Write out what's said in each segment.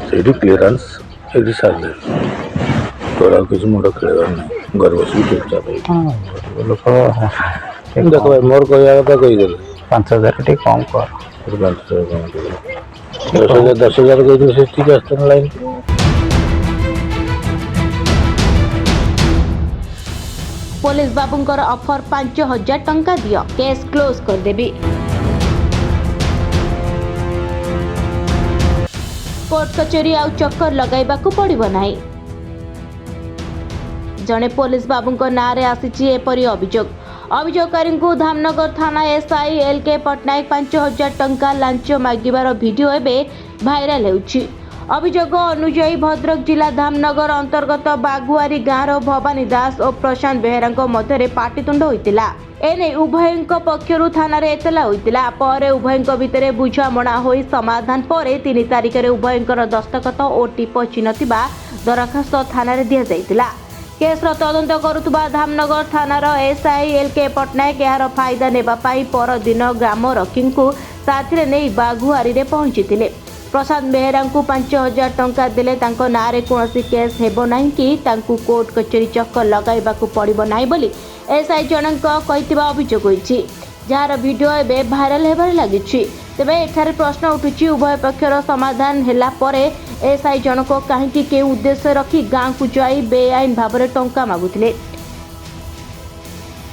से क्लीयरेंस ये सारे तोरा किसी मुंड खेल नहीं घर बस चुपचाप लोक देख भाई मोर कह कथा कहीदेले 5,000 टे कम कर 10,000 कही से ठीक आसता लाइन पुलिस बाबूंकर ऑफर 5,000 टंका दियो केस क्लोज कर देबी। कोर्ट कचेरी आउ चक्कर लगाइबाकू पड़िबो नाही। जने पुलिस बाबूंक नारे आसीची एपरी अभियोगकारी को धामनगर थाना एसआई एलके पटनायक 5,000 टंका लांच मागिबार वीडियो एबे भाइराल हेउछि। अभियोग अनुसार भद्रक जिला धामनगर अंतर्गत बागुआरी गाँव भवानी दास और प्रशांत बेहेरा मध्य पाटितुंड होइतिला। एने उभयଙ୍କ पक्षरु थाना रे एतला होइतिला पर उभयଙ୍କ भितरे बुझामणा होई समाधान पर 3 तारिख रे उभयଙ୍କର दस्तखत और टिप चिन्ह थिबा दरखास्त थाना रे दिया जाइतिला। केस तदंत करुवा धामनगर थानार एसआई एलके पटनायक यार फायदा नेबा पाई पर दिन ग्राम रक्षी को साथी नहीं बागुआरी रे पहुंची। प्रशांत बेहेरा 5,000 टंका देले तांको नारे कौनसी केस हेबो नाही कि तांको कोर्ट कचेरी चक्कर लगाइबाकू पड़िबो नाही बोली एसआई जनक कहितबा अभियोग होइछि, जार वीडियो एबे भाइराल हेबार लागिछि। तेबे एठारे प्रश्न उठुछि उभय पक्षर समाधान हेला परे एसआई जनक काहेकि के उद्देश्य रखी गाँ को जाई बेआईन भाव में टंका मागुथिले।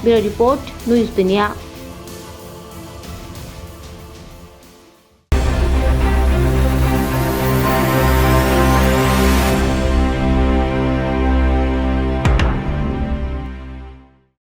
ब्यूरो रिपोर्ट न्यूज दुनिया।